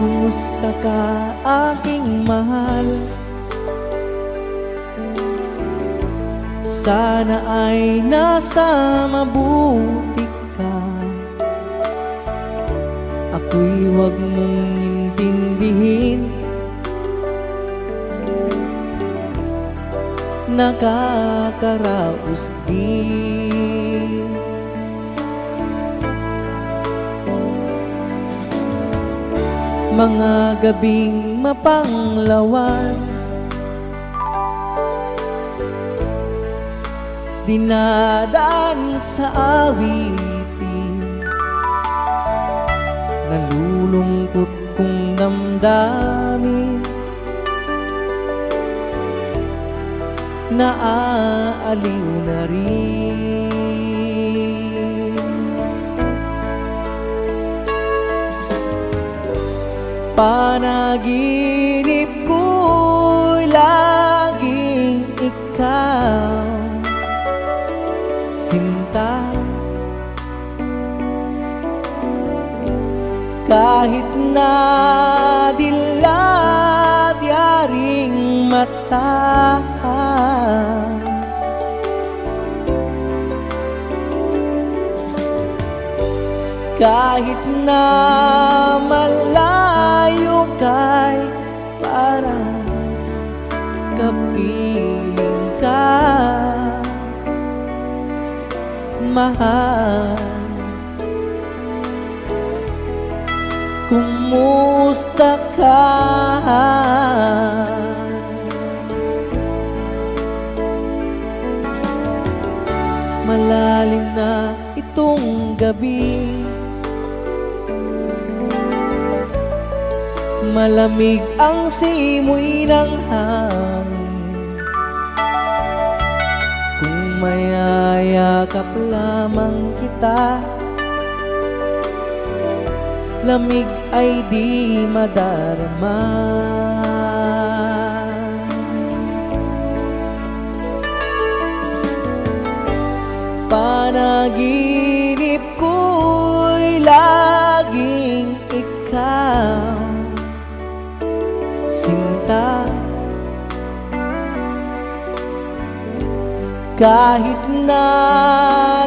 Kumusta ka, aking mahal? Sana ay nasa mabuti ka. Ako'y huwag mong intindihin, nakakaraos din. Mga gabing mapanglawan, dinadaan sa awitin, nalulungkot kong damdamin, naaaliw na rin. Panaginip ko'y laging ikaw, sinta. Kahit na dilat yaring mata, kahit na malayo kay parang kapiling ka, mahal. Kumusta ka? Malalim na itong gabi, malamig ang simoy ng hangin. Kung mayayakap lamang kita, lamig ay di madarama. Panaginip ko'y laging ikaw, sinta. Kahit na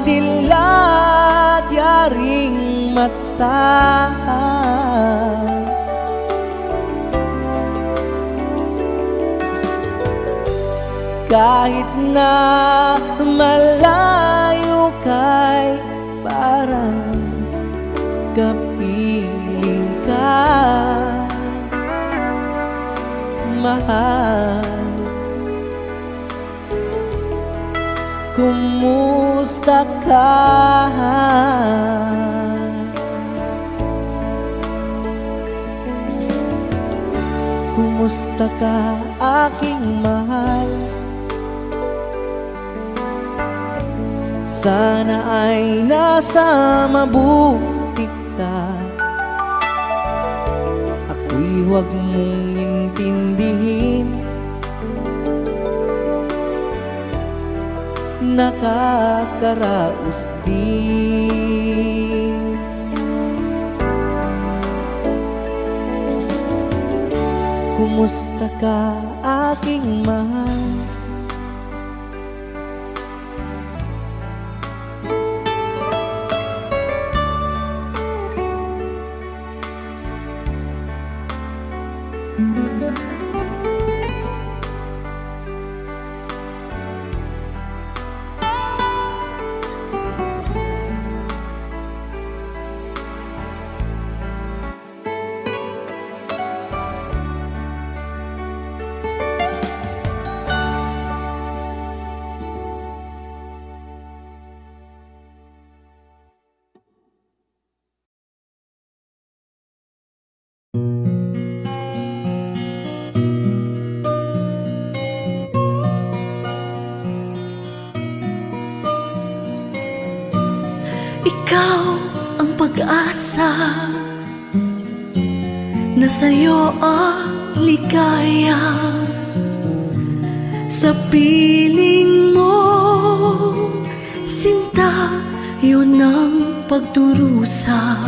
dilat yaring mata, kahit na malayo kay parang kapiling ka, mahal. Kumusta ka? Kumusta ka, aking mahal? Sana ay nasa mabuti ka. Ako'y huwag mong intindihin, nakakaraos din. Kumusta ka, aking mahal? Ikaw ang pag-asa, na sa'yo ang ligaya. Sa piling mo, sinta, yun ang pagdurusa.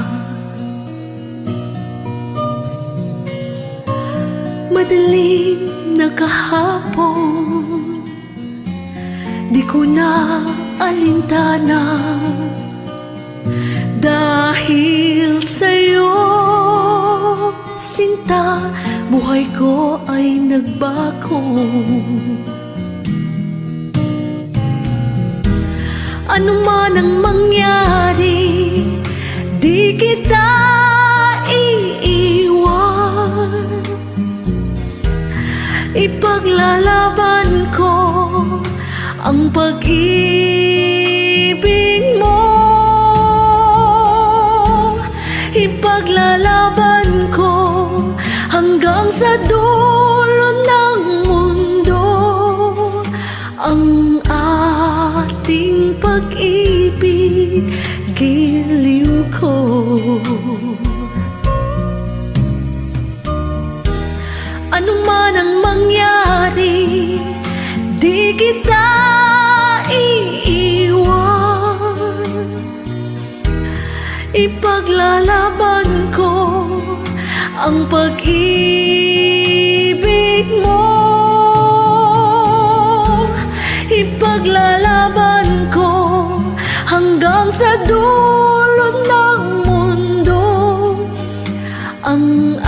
madilim na kahapon, di ko na alintana. Dahil sa'yo, sinta, buhay ko ay nagbago. Ano man ang mangyari, di kita iiwan. Ipaglalaban ko ang pag-ibig mo. Ipaglalaban ko hanggang sa dulo ng mundo ang ating pag-ibig, giliw ko. Ano man ang mangyari, di kita iiwan. Ipaglalaban ko ang pag-ibig mo. Ipaglalaban ko hanggang sa dulo ng mundo ang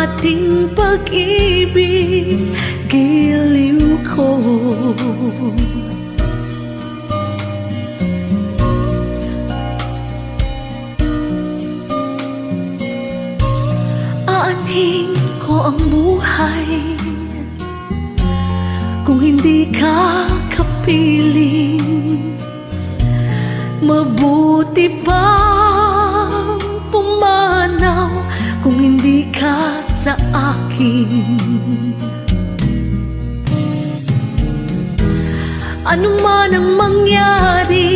ating pag-ibig, giliw ko. Aanhin ko ang buhay kung hindi ka kapiling. Mabuti pang pumanaw kung hindi ka sa akin. Ano man ang mangyari,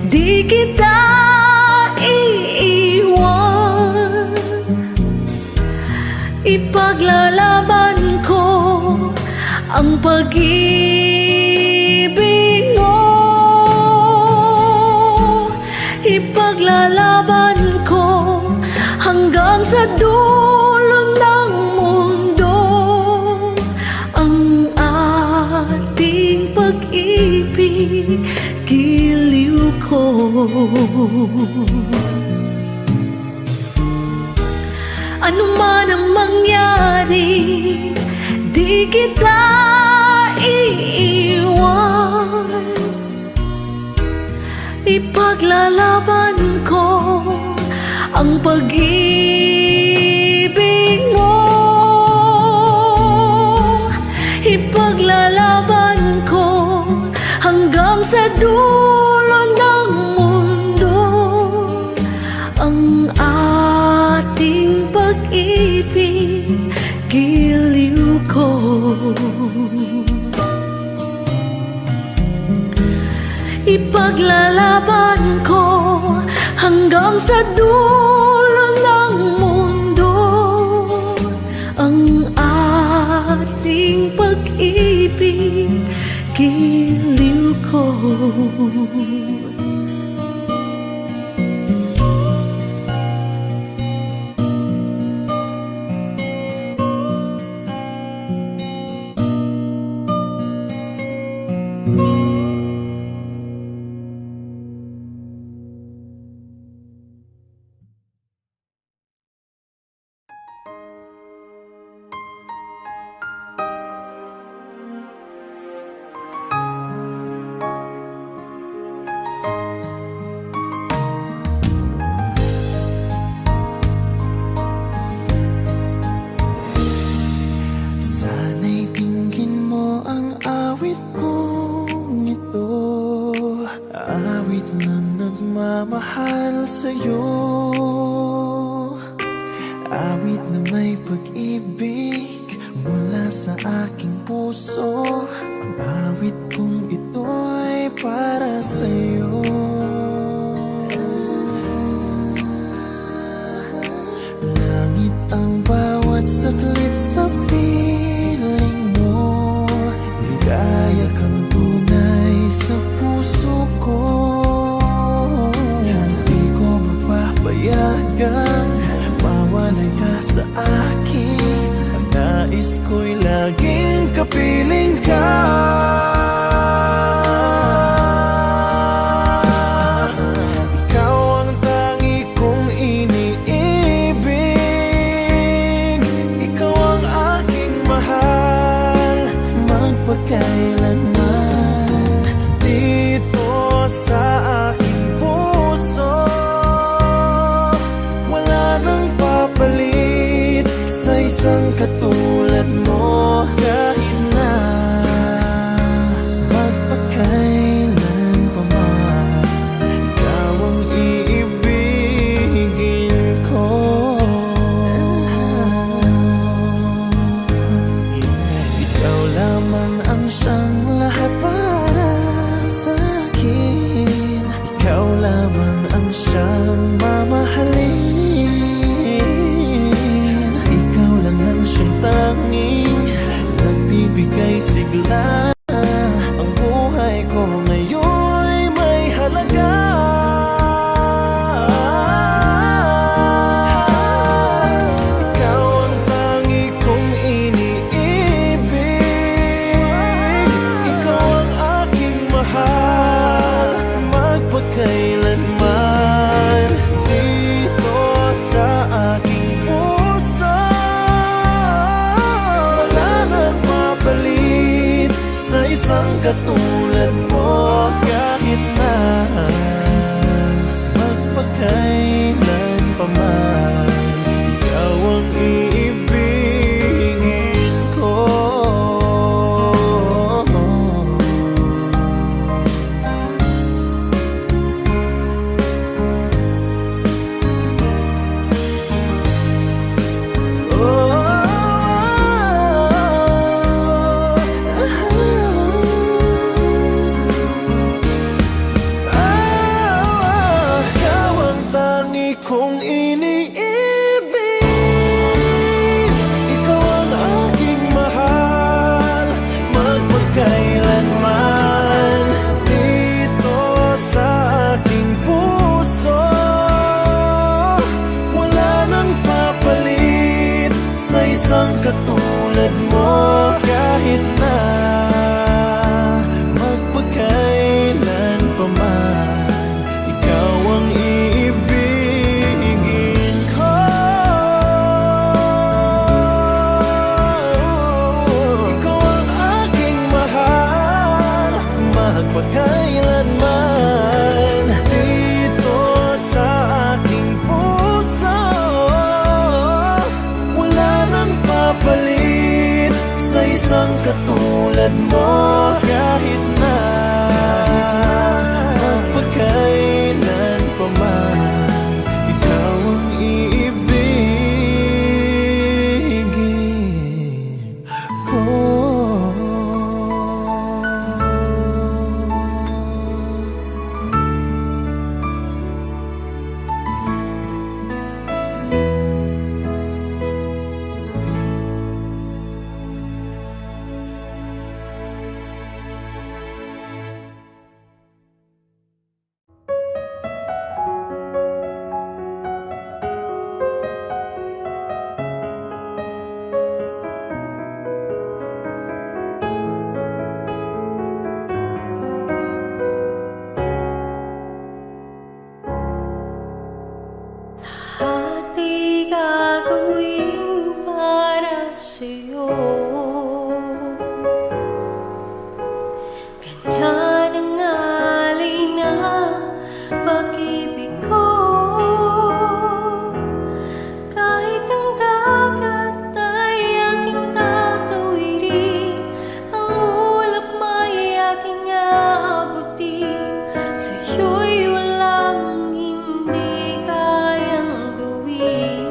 di kita iiwan. Ipaglalaban ko ang pag-ibig mo. Ipaglalaban ko hanggang sa dulo ng mundo ang ating pag-ibig, giliw ko. Ano man ang mangyari, di kita iiwan. Ipaglalaban ko ang pag-ibig mo. Ipaglalaban ko hanggang sa dulo ng mundo ang ating pag-ibig, giliw ko. Ipaglalaban ko hanggang sa dulo ng mundo ang ating pag-ibig, giliw ko. Mahal sa'yo, awit na may pag-ibig mula sa aking puso. Ang awit kong ito'y para sa'yo. Langit ang bawat saglit sa piling mo, ligaya kang tunay sa puso ko. Payagang mawalay ka sa akin ko'y laging kapiling ka. Ikaw ang tangi kong iniibig, ikaw ang aking mahal, magpakailanman. Dito sa aking puso, wala nang papalit sa isang katulad mo. Kahit na magpakailan pa man, ikaw ang iibigin ko. Ikaw lamang ang siyang lahat para sa akin. Ikaw lamang ang siyang mamahalin. Ikaw lang ang siyang tanging nagbibigay sigla. Ang buhay ko ngayon'y may halaga. Ikaw ang tangi kong iniibig, ikaw ang aking mahal, magpakailanman. Dito sa aking puso, wala nang mapalit sa isang katulad mo. Kahit na magpakailan pa man, ikaw ang iibigin ko. Ikaw ang tangi kong iniibig, ikaw ang aking mahal, magpakailanman. Dito sa aking puso, wala nang papalit sa isang katulad mo. Kahit na magpakailan pa man, ikaw ang iibigin ko. Ikaw ang aking mahal, magpakailanman. Dito sa aking puso, wala nang papalit sa isang katulad mo. Kahit na magpakailan pa man, ikaw ang iibigin ko. At di gagawin para sa'yo. Ganyan ang alay na pag-ibig ko. Kahit ang dagat ay aking tatawirin, ang ulap may aking aabutin. Sa'yo'y walang hindi kayang gawin.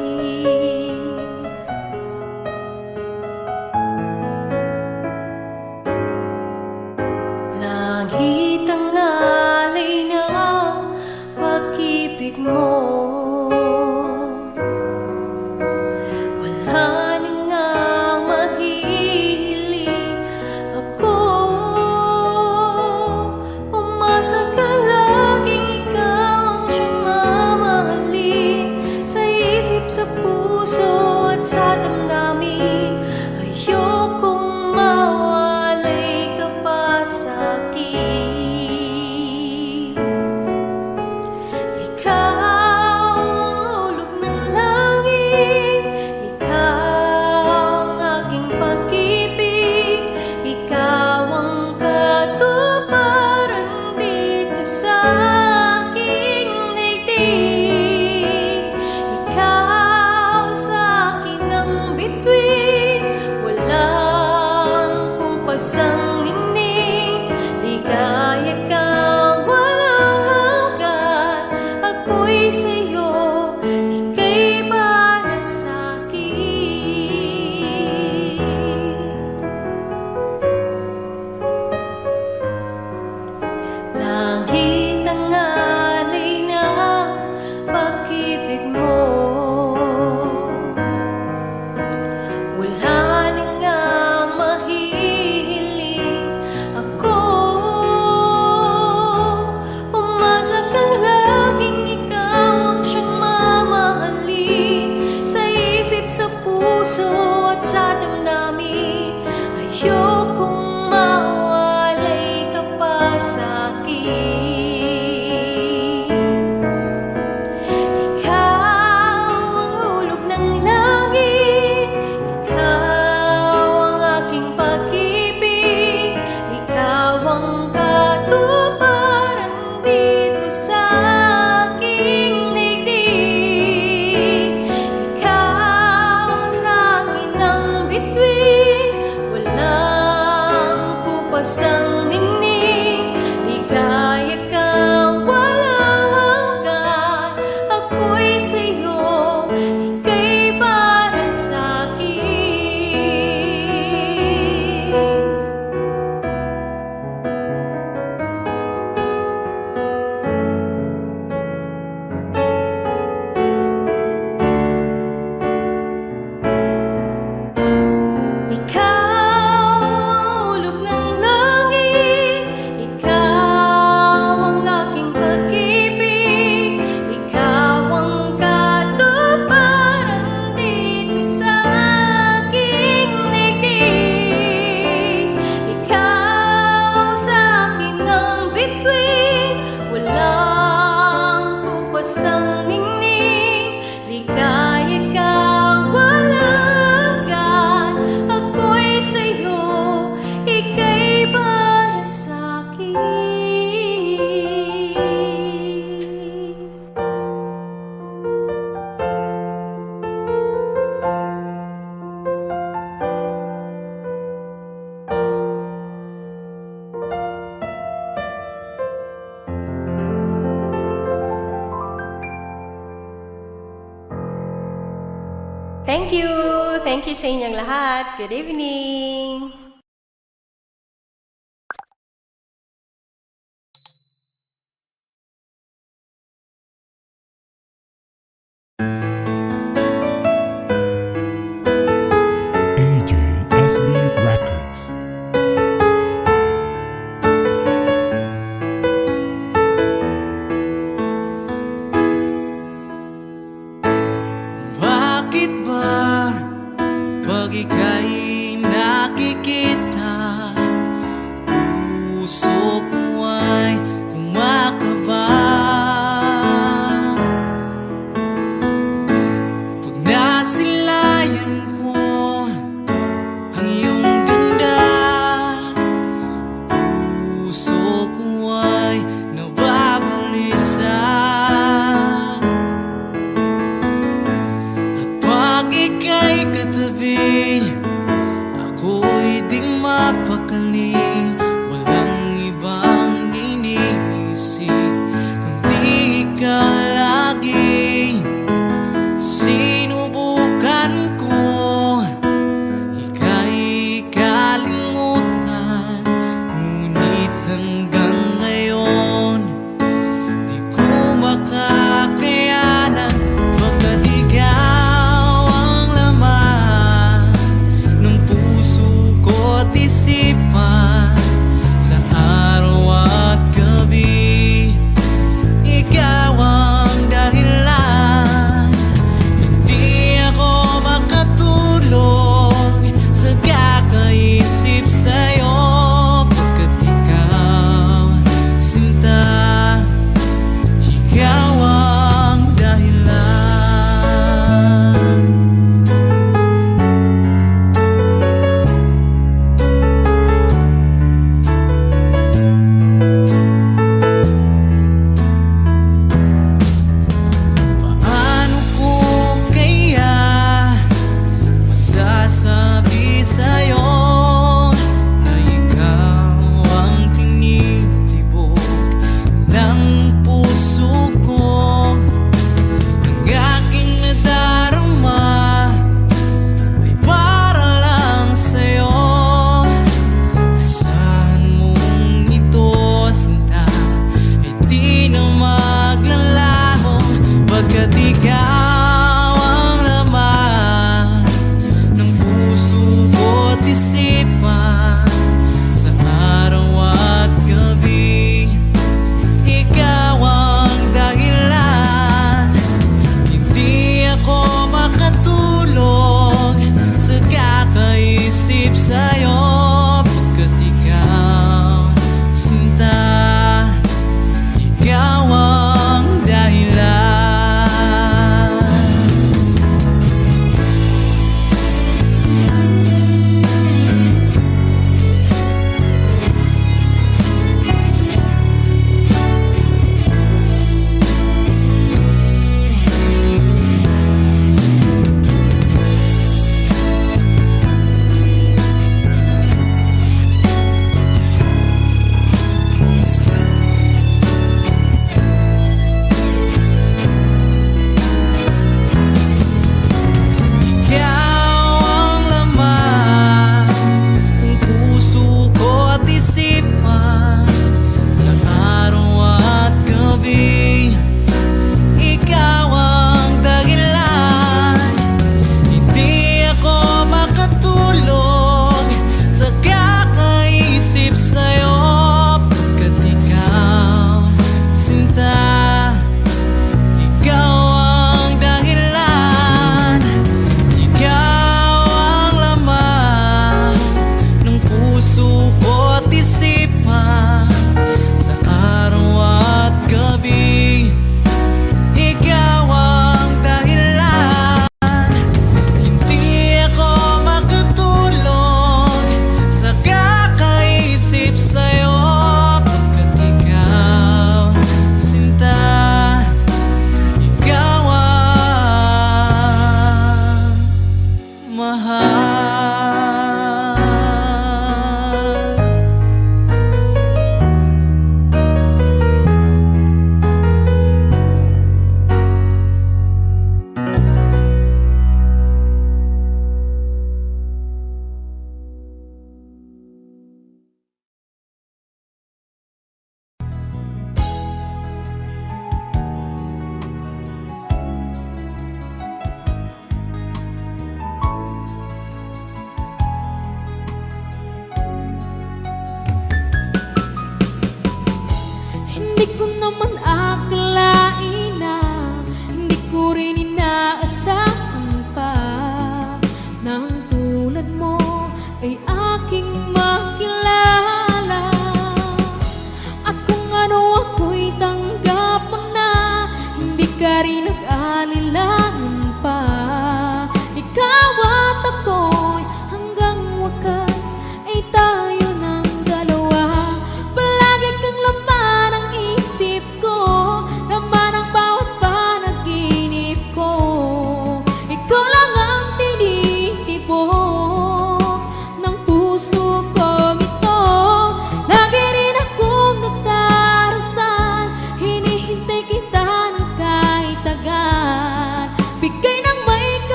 Thank you! Thank you sa inyong lahat. Good evening! AJSB Records. Bakit ba pag ika'y nakikita, puso ko ay kumakaba? Pag nasilayan ko ang iyong ganda, puso ko ay nababalisa. Pag ika'y katabi, ako'y di mapakali. Walang ibang iniisip kundi ikaw lagi. Sinubukan ko ika'y kalimutan, ngunit hanggang ngayon di ko makakayanan. Baga't ikaw ang laman ng puso ko't isipan, sa araw at gabi ikaw ang dahilan. Hindi ako makatulog sa kakaisip sa'yo, pagkat ikaw, sinta, ikaw ang dahilan. Paano ko kaya masasabi sa'yo na ikaw ang tinitibok ng puso ko? Ang aking nadarama ay para lang sa'yo. Asahan mong ito, sinta, ay di na maglalaho, pagkat ikaw ang laman ng puso ko't isipan, sa araw at gabi ikaw ang dahilan. Hindi ako makatulog sa kakaisip sa'yo, pagkat ikaw, sinta, ikaw ang dahilan.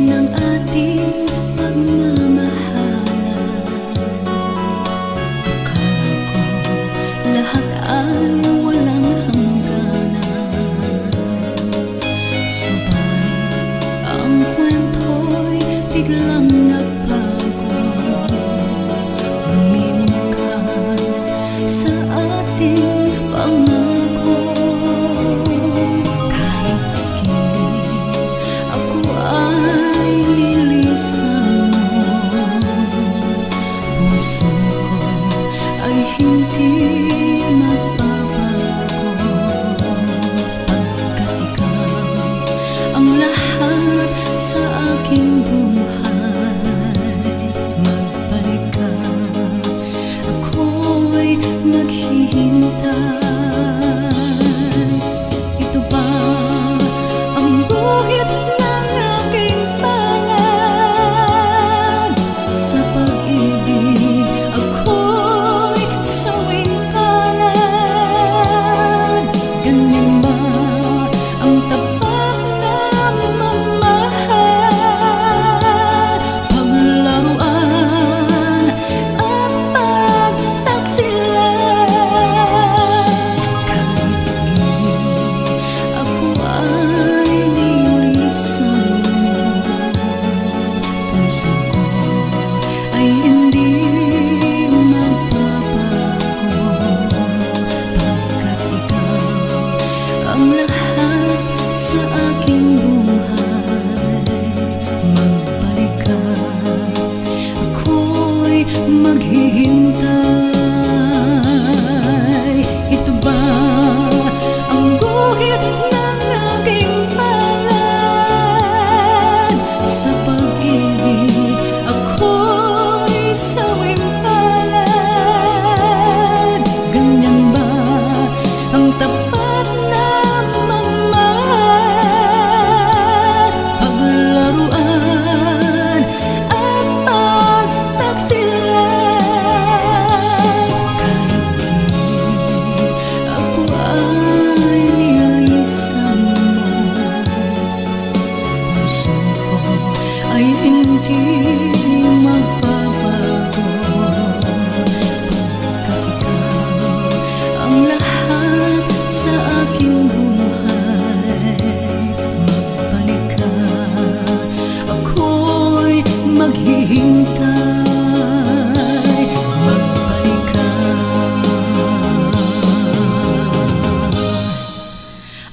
ng ating pagmamahalan. Akala ko lahat ay walang hangganan, subalit ang kwento'y biglang nagbago. Lumimot ka sa ating pangako. Kahit gilid ako ay nilisan mo, puso ko ay hindi magbabago. Pagkat ikaw ang lahat sa aking buhay, magbalik ka, ako'y maghihintay. Ito ba ang guhit ng aking palad? Sa pag-ibig ako'y sawing palad. Ganyan ba ang tapat na mamahal? Paglaruan at pagtaksilan. Kahit gilid ako ay nilisan mo, puso ko ay hindi magbabago. Pagkat ikaw ang lahat sa aking buhay, magbalik ka, ako'y maghihintay. Ito ba ang guhit ng aking palad? Sa pag-ibig ako'y sawing palad. Ganyan ba ang tapat na magmahal? Paglaruan at pagtaksilan. Kahit gilid ako ay nilisan mo, puso ko ay hindi magbabago. Pagkat ikaw ang lahat sa aking buhay, magbalik ka, ako'y maghihintay. Magbalik ka,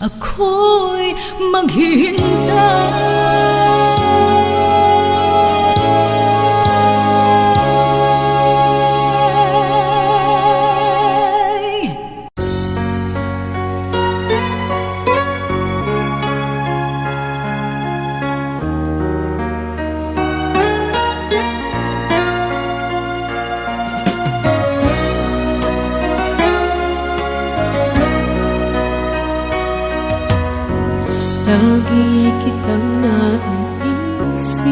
ako'y maghihintay. Lagi kitang naiisip,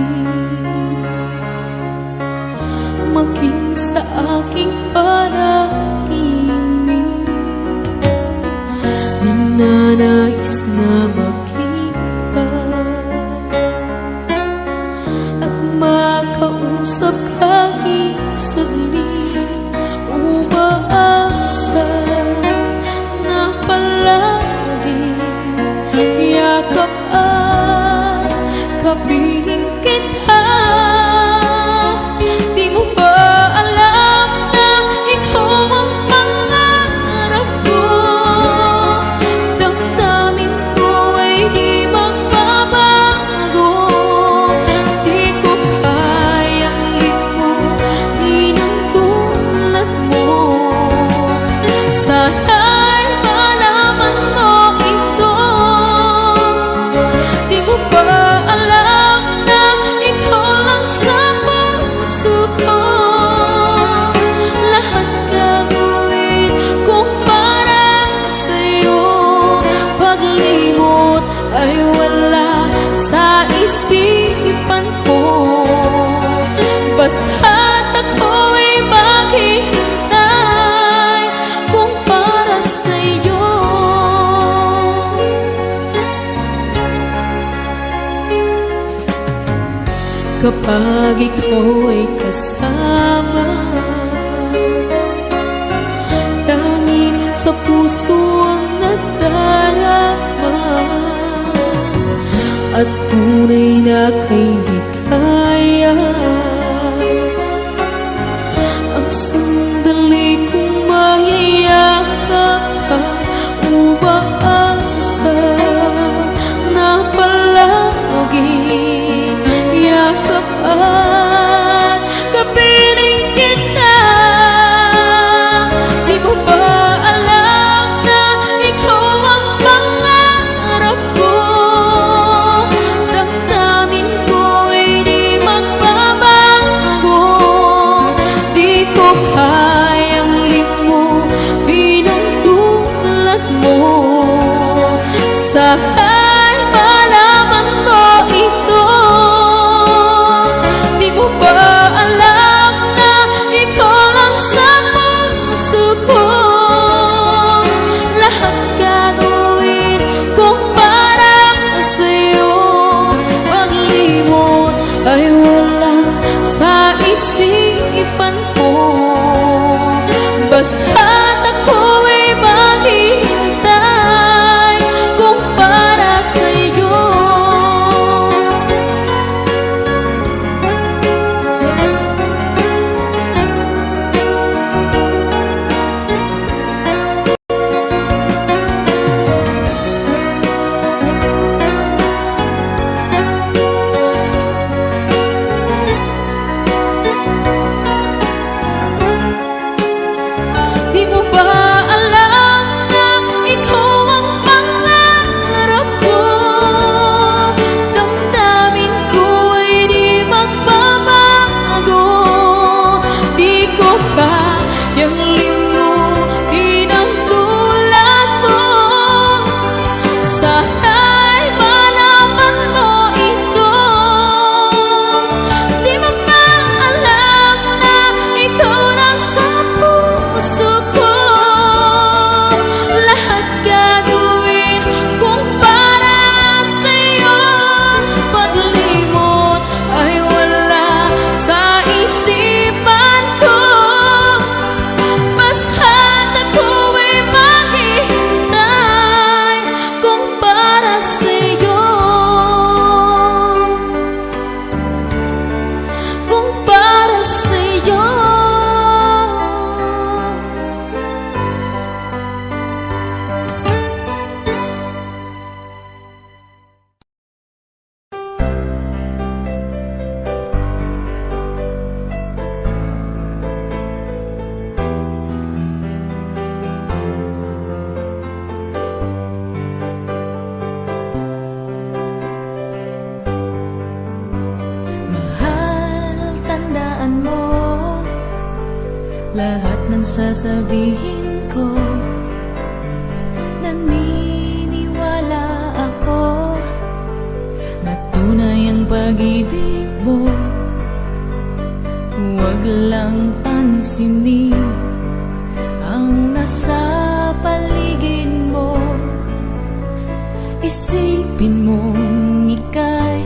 maging sa aking panaginip. Ninanais na makita at makausap kahit saglit. Umaasa na palagi yakap at kapiling kita. Di mo ba alam na ikaw ang pangarap ko? Damdamin ko ay di magbabago. Di ko kayang limutin ang tulad mo. Sana'y malaman mo ito. Di mo ba alam kapag ikaw ay kasama. Tanging sa puso ang nadarama at tunay na kay ligaya. Ang sandali kong mayayakap ka, umaasa na palagi yakap at kapiling kita. Di mo ba alam na ikaw ang pangarap ko? Damdamin ko ay di magbabago. Di ko kayang limutin ang tulad mo. Sa'y malaman mo ito. Di mo ba alam na ikaw lang sa puso ko? Lahat gagawin kong para sa'yo. Paglimot ay wala sa isipan ko. Basta't ako'y maghihintay kung para sa'yo. Di mo ba alam na ikaw ang pangarap ko? Damdamin ko ay di magbabago. Di ko kayang limutin ang tulad mo. Sana'y malaman mo ito. Di mo ba alam na ikaw lang sa puso ko? Lahat gagawin kung para sa'yo. Paglimot ay wala sa isipan ko. Basta't ako'y maghihintay kung para sa'yo. Kung para sa'yo. Mahal, tandaan mo lahat ng sasabihin ko. Naniniwala ako na tunay ang pag-ibig mo. Huwag lang pansinin ang nasa paligid mo. Isipin mong ika'y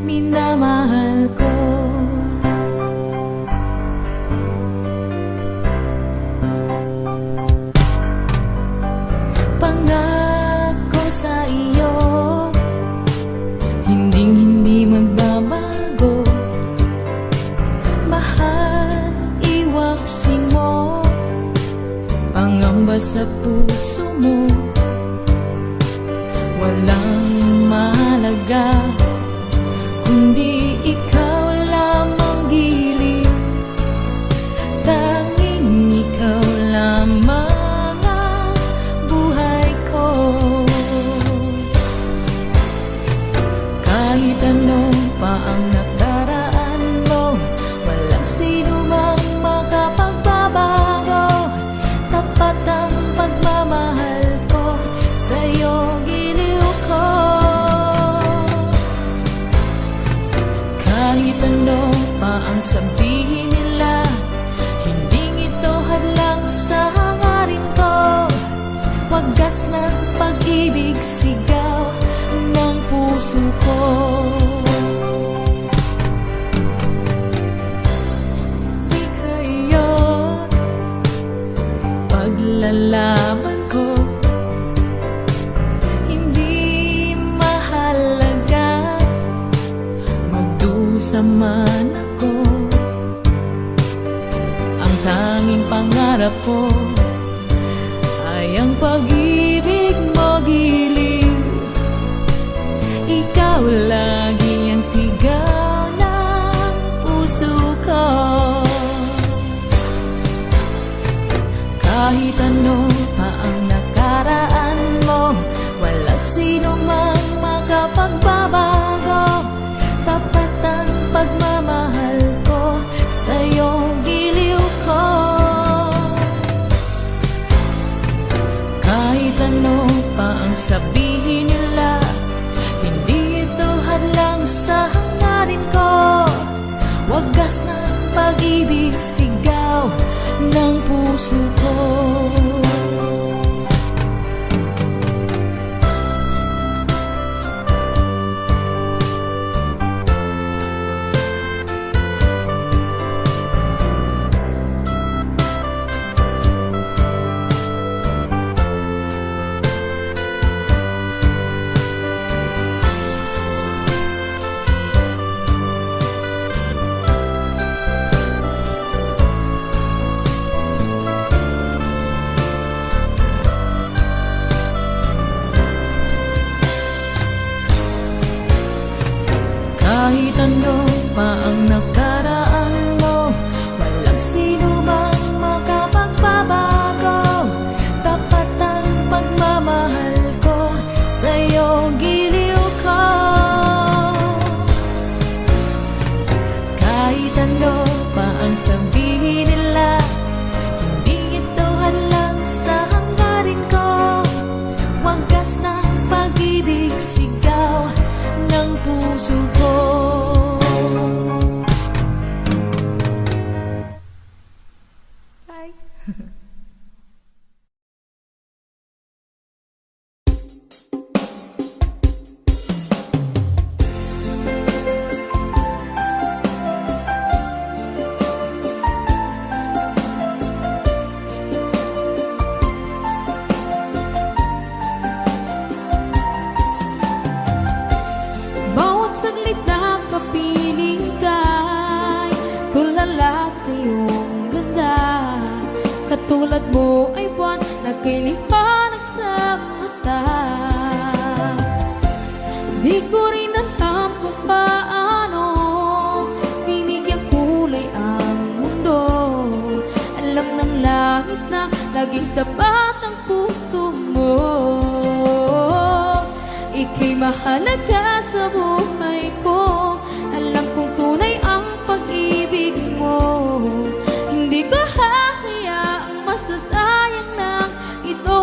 minamahal ko. Pangako sa iyo, hinding-hindi magbabago. Mahal, iwaksin mo pangamba sa puso mo. Walang mahalaga kundi ikaw lamang giliw. Tanging ikaw lamang ang buhay ko. Kahit ano pa ang nakaraan mo, walang sino mang makapagbabago. Tapat ang pagmamahal ko sa'yo, giliw ko. Kahit ano pa ang sabihin nila, hindi ito hadlang sa hangarin ko. Wagas ng pag-ibig, sigaw ng puso ko. pagsasamahan ako. Ang tanging pangarap ko ay ang pag-ibig mo, giliw. Ikaw lagi ang sigaw ng puso ko. Kahit ano pa ang nakaraan mo, walang sino mang makapagbabago. Tapat ang pagmamahal ko sa'yo, giliw ko. Kahit ano pa ang sabihin nila, hindi ito hadlang sa hangarin ko. Wagas ng pag-ibig, sigaw ng puso ko. Kahit ano pa ang nakaraan mo, walang sino mang makapagbabago. Tapat ang pagmamahal ko sa'yo, giliw ko. Kahit ano pa ang sabihin nila, hindi ito hadlang sa hangarin ko. Wagas ng pag-ibig, sigaw ng puso ko. Bye. Bawat saglit na kapiling ka'y tulala sa iyong ganda. Katulad mo ay buwan na kay liwanag sa mata. Di ko rin alam kung paano binigyan kulay ang mundo. Alam ng langit na laging tapat ang puso mo. Ika'y mahalaga sa buhay ko. Alam kong tunay ang pag-ibig mo. Hindi ko hahayaang masasayang ng ito.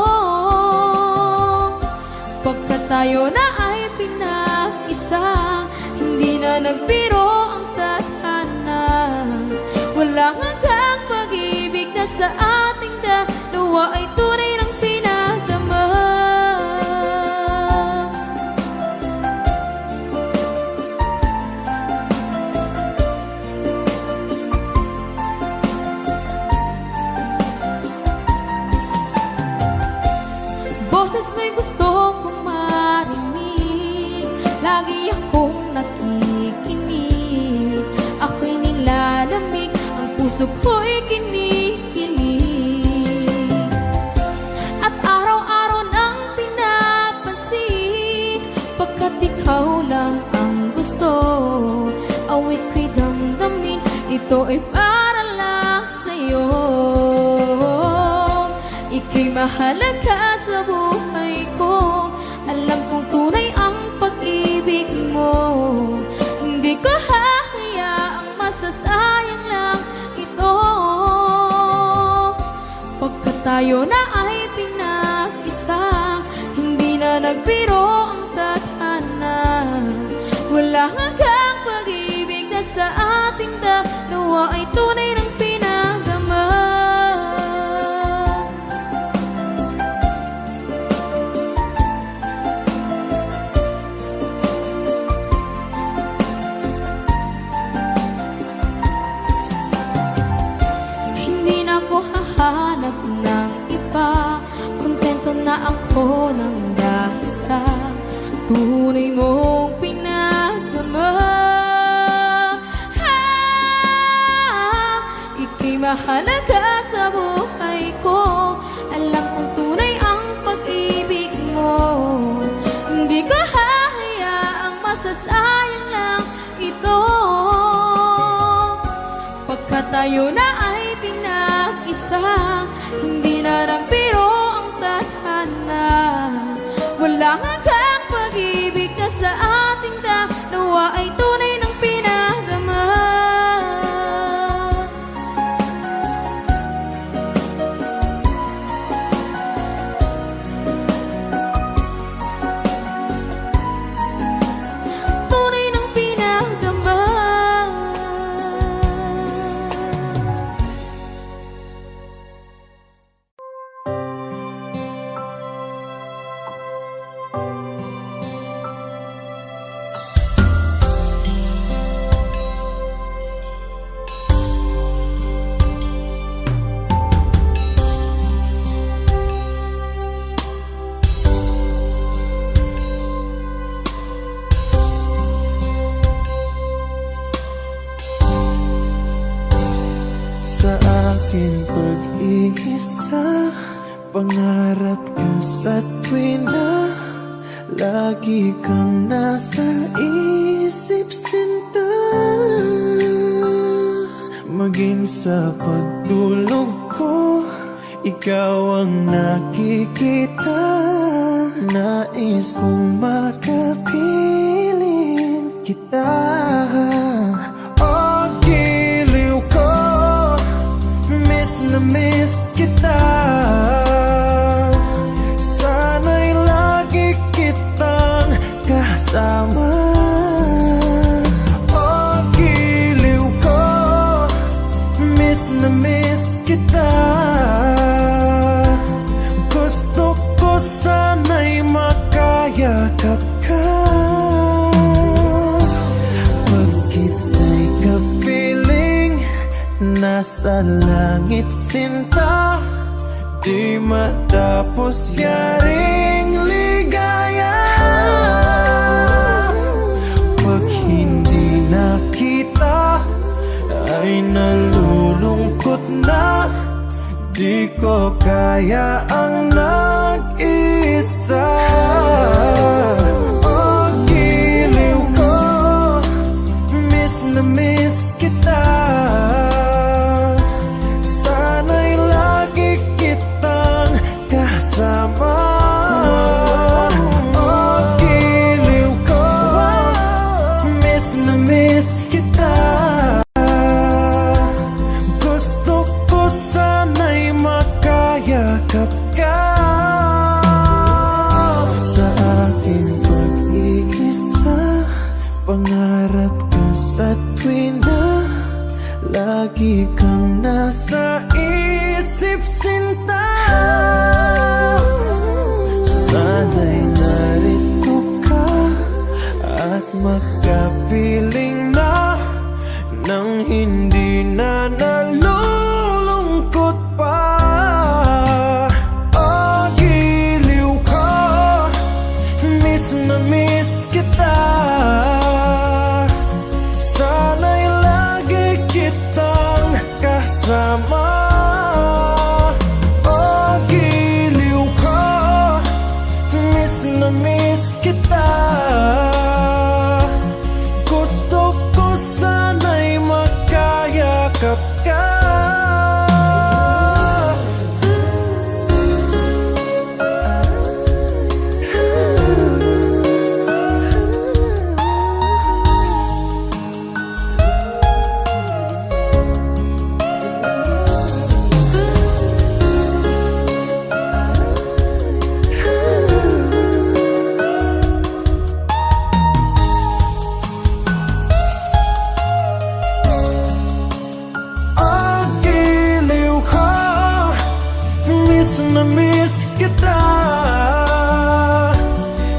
Pagkat tayo na ay pinag-isa, hindi na nagbiro ang tadhana. Walang hanggang pag-ibig na sa ating dalawa ay tunay ng pinagdama. Boses mo'y gusto kong marinig, lagi akong nakikinig. Ako'y nilalamig, ang puso ko'y kinikilig. At araw-araw nang pinapansin, pagkat ikaw lang ang gusto. Awit ko'y damdamin, ito ay para lang sa'yo. Ika'y mahalaga sa buhay ko. Alam kong tunay ang pag-ibig mo. Hindi ko hahayaang masasayang lang ito. Pagkat tayo na ay pinag-isa, hindi na nagbiro ang tadhana. Wala hanggang pag-ibig na sa ating dalawa ay tunay ng pinagdama. Hahanap ng iba, kontento na ako nang dahil sa tunay mong pinagdama. lang ito. Pagkat tayo na ay pinag-isa, hindi na nagbiro ang tadhana. Walang hanggang pag-ibig na sa ating dalawa ay tunay ng pinagama. Tunay ng pinagama. Sa akin pag-iisa, pangarap ka sa tuwina, lagi kang nasa isip, sinta. Maging sa pagtulog ko, ikaw ang nakikita. Nais kong makapiling kita. Oh, giliw ko, miss na miss kita. Sana'y lagi kitang kasama. Oh, giliw ko, miss na miss kita. Gusto ko sana'y makayakap ka. Pag kita'y kapiling, nasa langit, sinta. Di matapos yaring ligaya. Pag hindi nakita, ay nalulungkot na. Di ko kaya ang nag-isa. Oh, giliw ko, miss na miss kita. Sana'y lagi kitang kasama. Oh, giliw ko, miss na miss kita. Gusto ko sana'y makayakap ka. Sa akin pag-iisa, pangarap ka sa tuwina, lagi kang nasa isip, sinta. Sana'y narito ka at makapiling na, nang hindi na nalulungkot pa. Oh, giliw ko, miss na miss kita. Sana'y lagi kitang kasama. Oh, giliw ko, miss na miss kita. Gusto ko sana'y makayakap ka. Oh, giliw ko, miss na miss kita.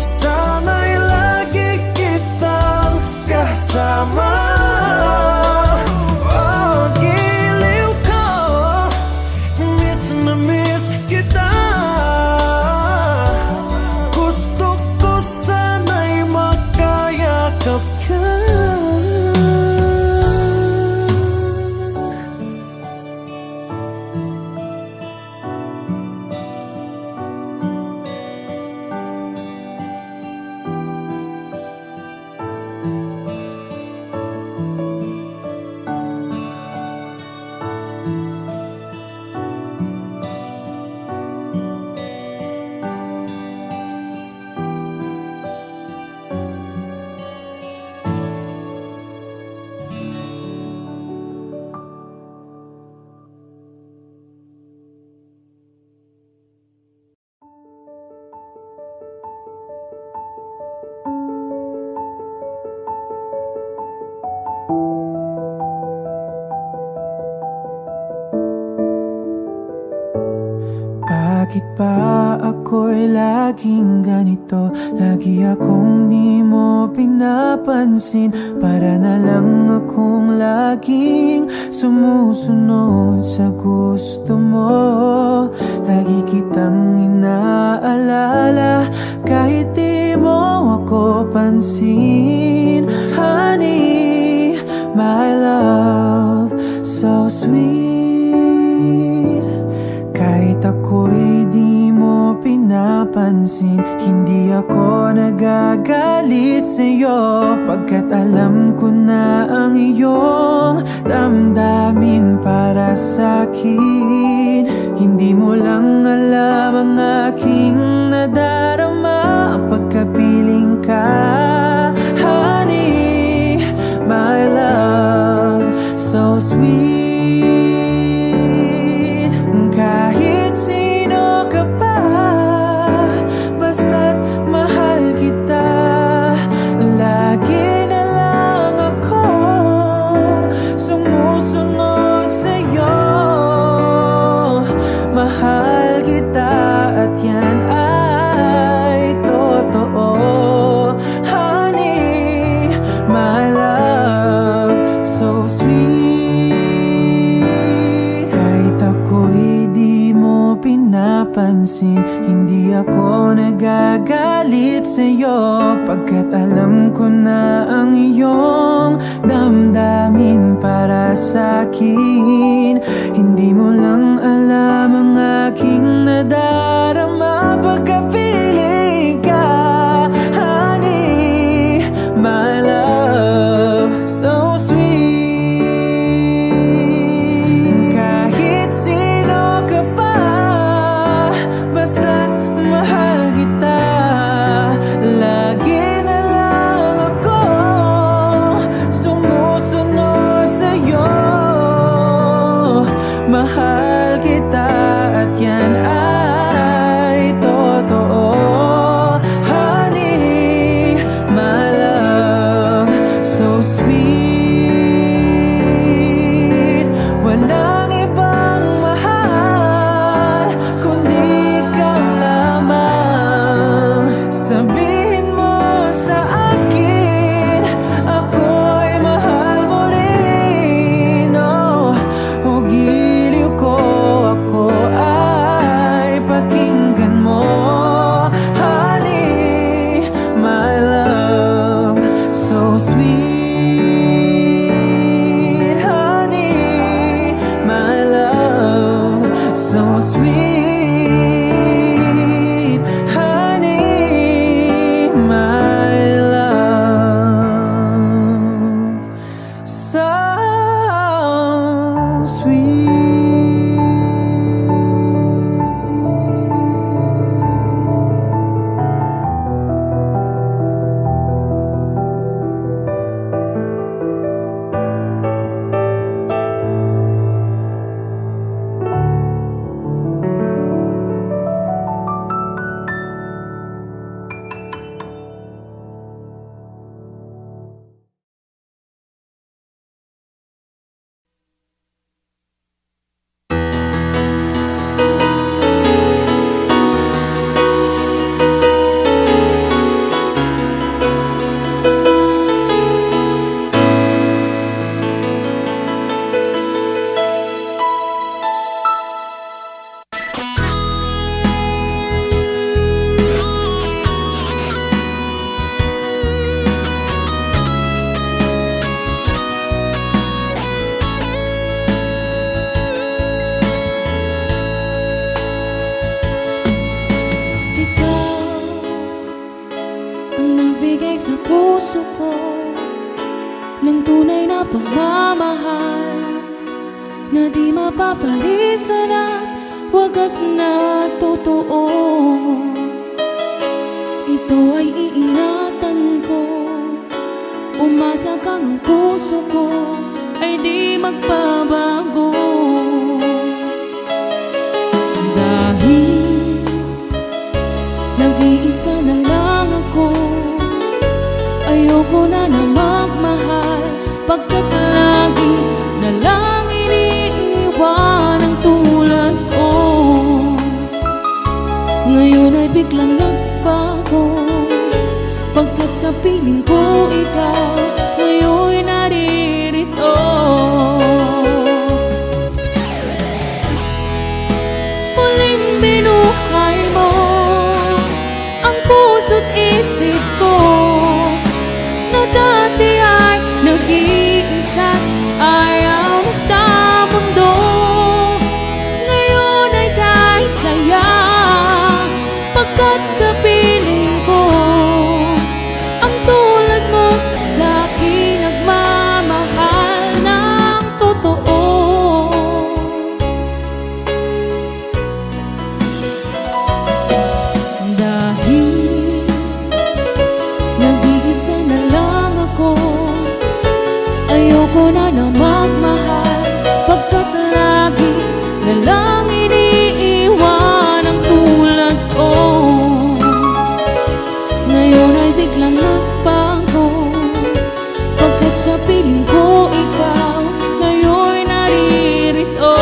Sana'y lagi kitang kasama. Oh, giliw ko, miss na miss kita. Gusto ko sana'y makayakap ka. Bakit ba ako'y laging ganito? Lagi akong di mo pinapansin. Para na lang akong laging sumusunod sa gusto mo. Lagi kitang inaalala kahit di mo ako pansin. Honey, my love, so sweet. Kahit ako'y di mo pinapansin, hindi ako nagagalit sa'yo. Pagkat alam ko na ang iyong damdamin para sa'kin. Hindi mo lang alam ang aking nadarama pagkapiling ka. Honey, my love, so sweet. Kahit sino ka pa, basta't mahal kita. Lagi na lang ako sumusunod sa'yo. Mahal kita at yan ay totoo. Honey, my love, so sweet. Kahit ako'y di mo pinapansin, hindi ako nagagalit sa'yo. Pagkat alam ko na ang iyong damdamin para sa'kin. Hindi mo lang alam ang aking nadarama pagkapiling ka. Honey, my love, so sweet. Kahit sino ka pa, basta't mahal kita. Lagi na lang ako sumusunod sa'yo. Mahal kita at yan ay totoo. Honey, my love, so sweet. Walang ibang mahal kundi ikaw lamang. Sabihin mo sa akin, ako'y mahal mo rin. O giliw ko, ako ay pakinggan mo. Honey, my love, so sweet. Honey, my love, so sweet. Honey, my love, so sweet. Sa puso ko ng tunay na pagmamahal na di mapapalisan at wagas na totoo. Ito ay iingatan ko, umasa kang ang puso ko ay di magbabago. Dahil nag-iisa na lang ako, ayoko na na magmahal pagkat lagi na lang iniiwan ang tulad ko. Pagkat kapiling ko ang tulad mo, sa'kin nagmamahal ng totoo. Dahil nag-iisa na lang ako, ayoko na magmahal, pagkat lagi na lang iniiwan ang tulad ko. Ngayon ay biglang nagbago, pagkat sa piling ko ikaw ngayon naririto.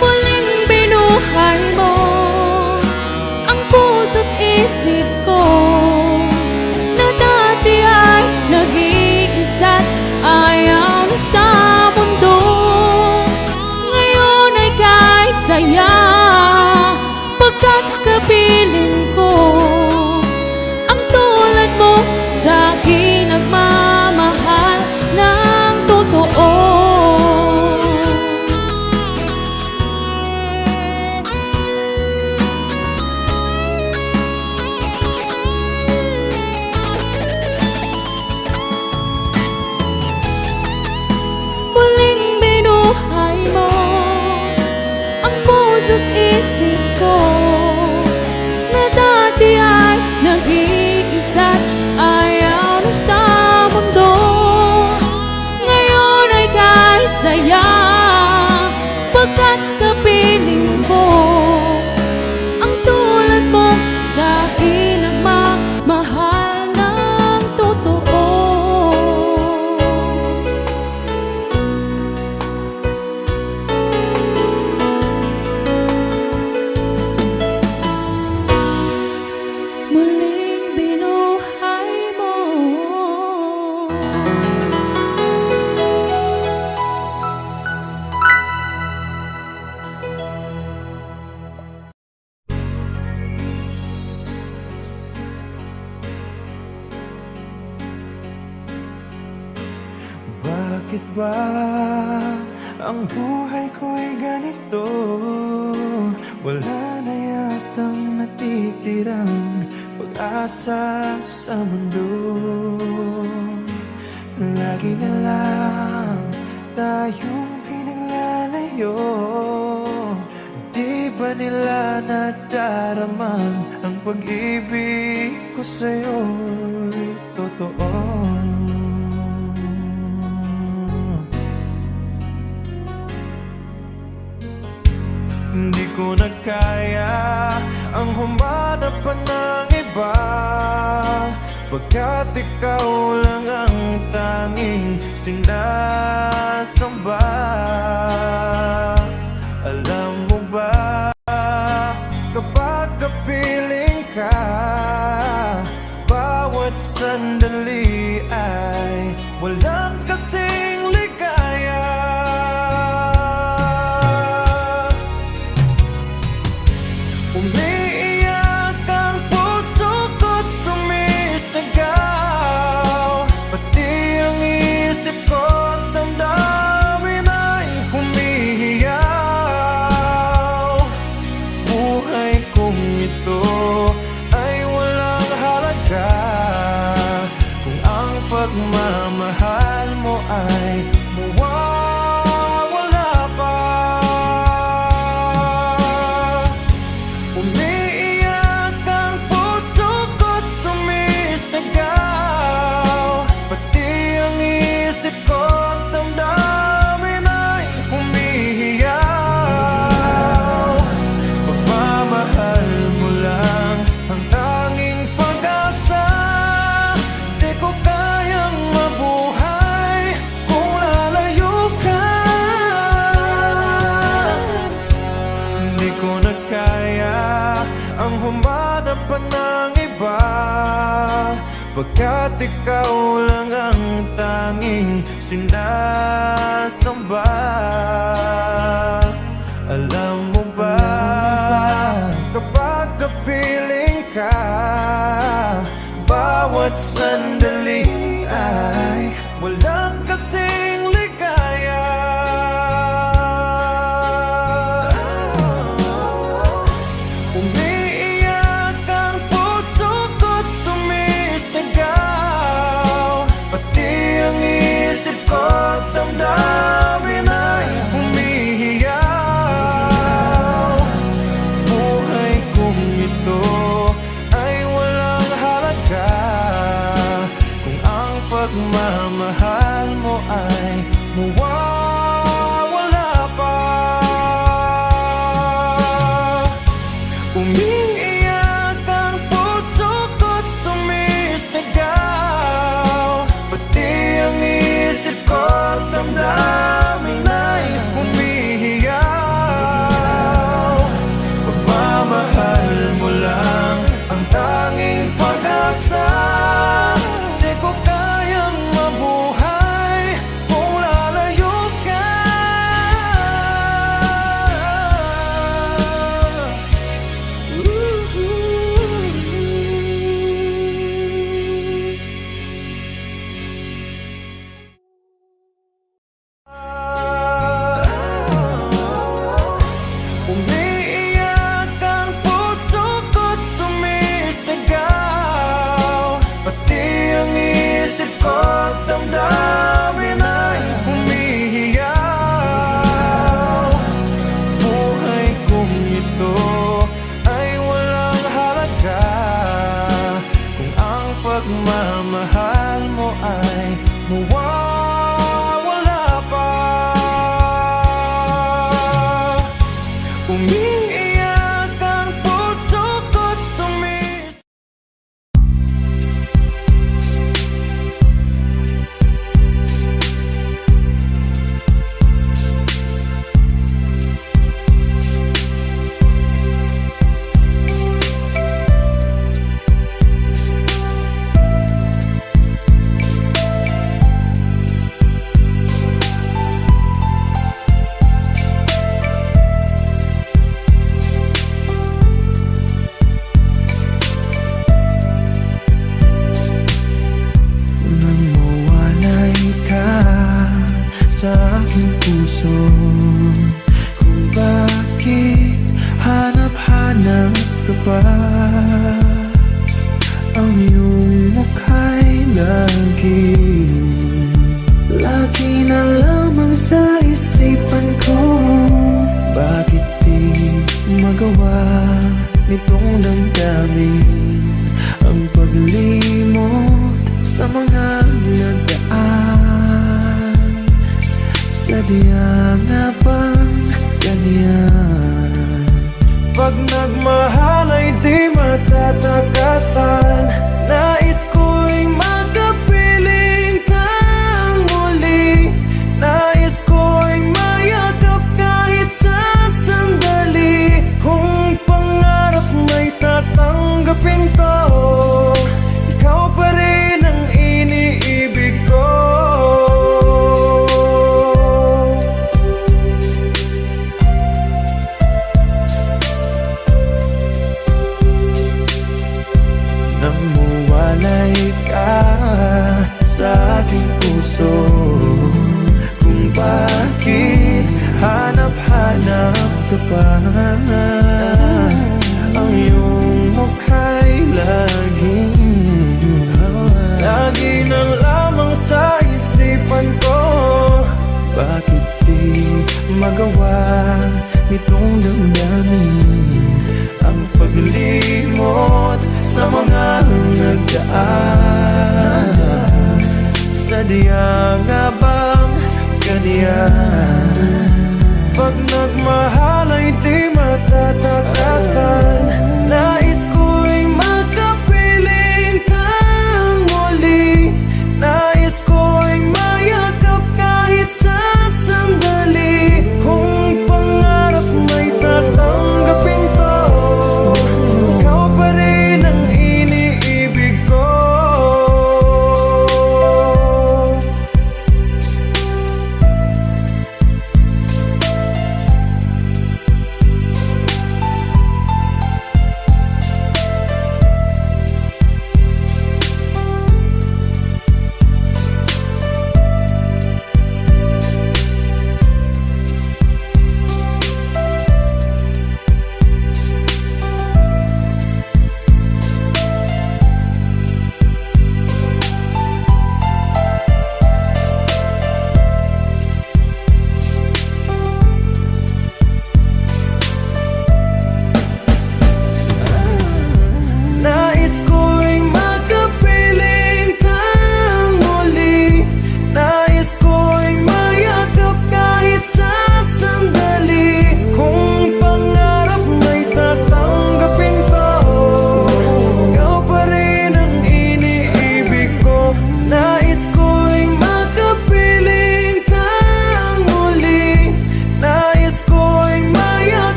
Muling binuhay mo ang puso't isip ko, na dati ay nag-iisa't ayaw na sa mundo. Ngayon ay kay saya, pagkat kapiling ko ang tulad mo, sa'kin nagmamahal ng totoo. Muling binuhay mo ang puso't isip ko, na dati ay nag-iisa't ayaw na sa mundo. Ngayon ay kay saya, pagkat kapiling ko ang tulad mo, sa'kin nagmamahal ng totoo. Muling binuhay mo. Bakit ba ang buhay ko'y ganito? Wala na yatang natitirang pag-asa sa mundo. Lagi na lang tayong pinaglalayo. Di ba nila nadaramang ang pag-ibig ko sa'yo'y totoo? Hindi ko na kaya ang humanap pa ng iba, pagkat ikaw lang ang tanging sinasamba. Alam mo ba, kapag kapiling ka, bawat sandali ay walang kasing ligaya. Umiiyak ang puso ko't sumisigaw, pati ang isip ko't damdamin ay humihiyaw. Buhay kong ito ay walang halaga kung ang pagmamahal mo ay mawawala pa. Umiiyak ang puso ko't sumisigaw, pati ang isip ko't damdamin ay humihiyaw. Pagmamahal mo lang ang tanging pag-asa, di ko kayang mabuhay kung lalayo ka. Hindi ko na kaya ang humanap pa ng iba, pagkat ikaw lang ang tanging sinasamba. Alam mo ba, kapag kapiling ka, bawat sandali ay walang kasing ligaya. halaga kung ang pagmamahal mo ay mawawala pa. Umiiyak ang puso ko't sumisigaw, pati ang isip ko't damdamin ay humihiyaw. Pagmamahal mo lang ang tanging pag-asa, di ko kayang mabuhay kung lalayo ka. Umiiyak ang puso ko't sumisigaw, pati ang isip ko't damdamin ay humihiyaw. Buhay kong ito ay walang halaga kung ang pagmamahal mo ay mawawala pa. Umiiyak ang puso ko't nang mawalay ka sa aking puso, kung bakit hanap-hanap ka pa. Ang iyong mukha'y lagi na lamang sa isipan ko. Bakit di magawa nitong damdamin ang paglimot sa mga nagdaan? Sadya nga bang ganyan? Pag nagmahal ay di matatakasan, nais ko'y makapiling kang muli. Nais ko'y mayakap kahit sa sandali. Kung pangarap may tatanggapin ko, ikaw pa rin ang iniibig ko. Nang mawalay ka sa aking puso, kung bakit hanap-hanap ka pa. Ang iyong mukha'y lagi na lamang sa isipan ko. Bakit di magawa nitong damdamin ang paglimot sa mga nagdaan? Sadya nga bang ganyan? Pag nagmahal ay di matatakasan, nais ko'y makapiling kang muli. Nais ko'y mayakap kahit sa sandali. Kung pangarap may tatanggapin ko, ikaw pa rin ang iniibig ko.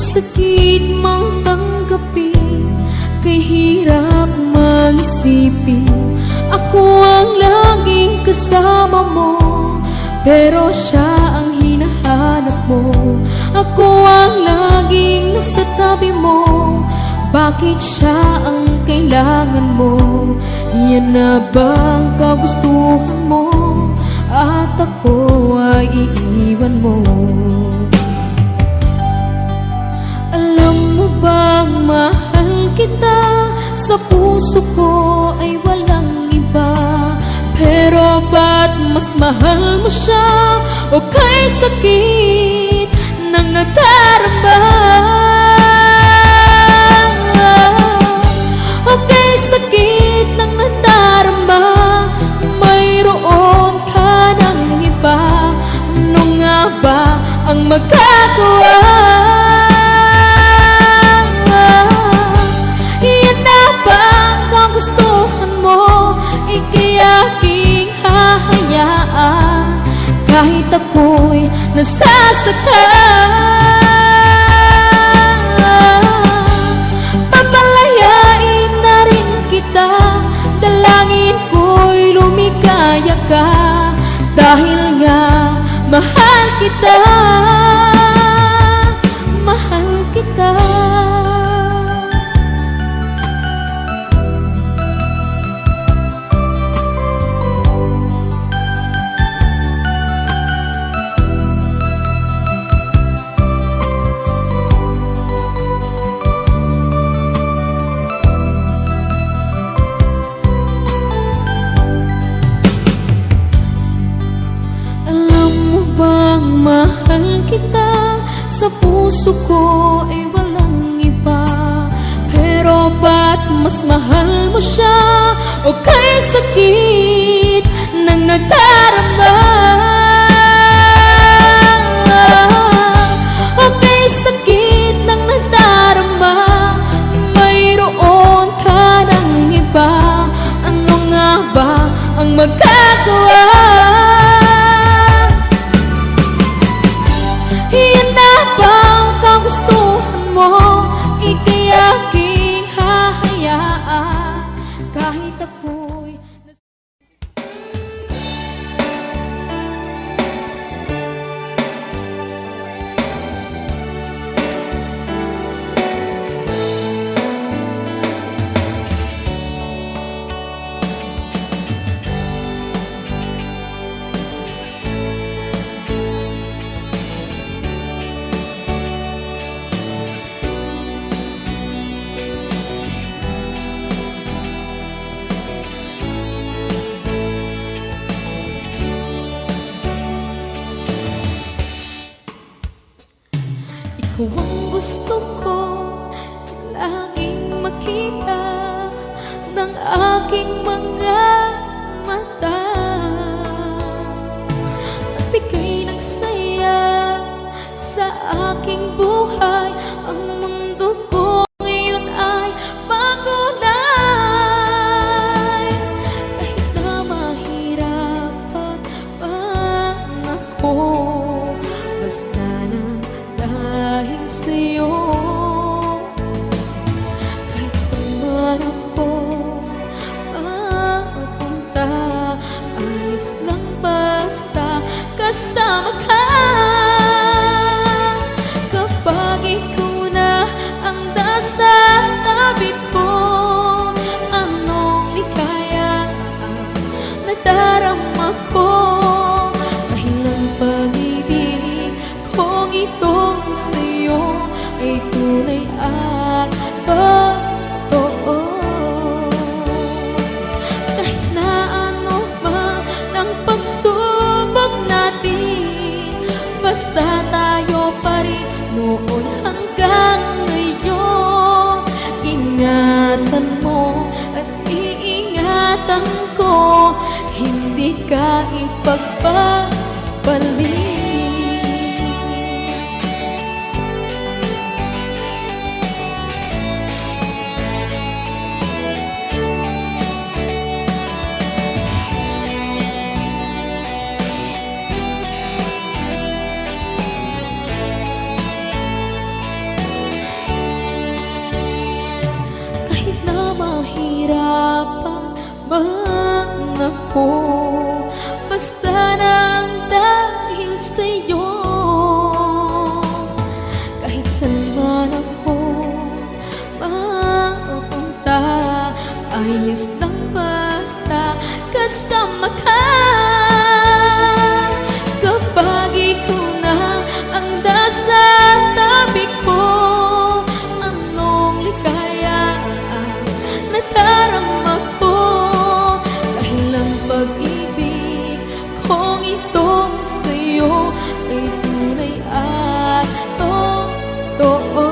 sakit mang tanggapin, kay hirap mag-isipin. Ako ang laging kasama mo, pero siya ang hinahanap mo. Ako ang laging nasa tabi mo, bakit siya ang kailangan mo? Yan na bang kagustuhan mo? At ako ay iiwan mo. Alam mo bang mahal kita? Sa puso ko ay walang iba. Pero ba't mas mahal mo siya? O kay sakit ng nadarama? O kay sakit ng nadarama, mayroon ka ng iba. Ano nga ba ang magagawa? Yan na ba ang kagustuhan mo? Ika'y aking hahayaan, kahit ako'y nasasaktan. Papalayain na rin kita, dalangin ko'y lumikaya ka, dahil nga mahal kita, mahal kita. Mahal kita, sa puso ko ay walang iba. Pero ba't mas mahal mo siya? O kay sakit ng nadarama? O kay sakit ng nadarama, mayroon ka ng iba. Ano nga ba ang magagawa? Gustuhan mo, ika'y aking hahayaan, kahit ako'y ikaw ang gusto ko laging makita ng aking mga mata. Nagbigay ng saya sa aking buhay, ang mundo ko ngayon ay makulay. Kahit na mahirapan ako, basta na dahil sa'yo. Kahit saan man ako mapunta, ayos lang basta kasama ka. Kapag ikaw na ang nasa tabi ko, anong likaya ang nadarama ko? Dahil ang pag-ibig kong ito sa'yo ay tunay at totoo. Kahit na ano man ang pagsubok natin, basta tayo pa rin noon hanggang ngayon. Ingatan mo at iingatan ko, hindi ka ipagpapalik. bang ako? Basta nang dahil sa'yo, kahit saan man ako mapunta, ayos lang basta kasama ka. Kapag ikaw na ang nasa tabi ko, anong ligaya ang nadarama ko? Dahil ang pag-ibig kong itong sa'yo ay tunay at totoo.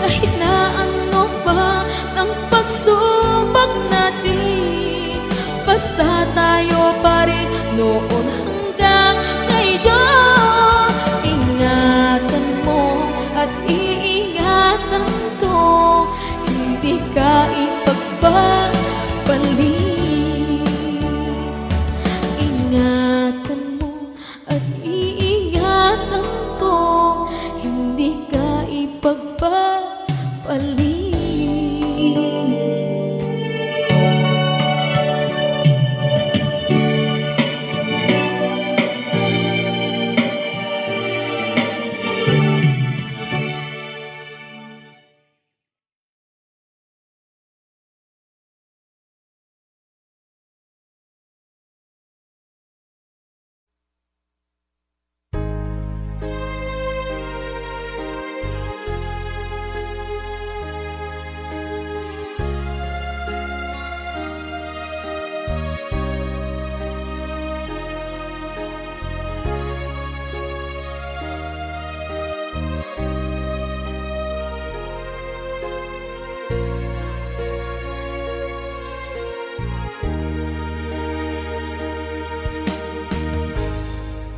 Kahit na ano pa ang pagsubok natin, basta tayo pa rin noon hanggang ngayon. Ingatan mo at iingatan ko, hindi ka ipagpapalik. Ingatan mo at iingatan ko, hindi ka ipagpapalik.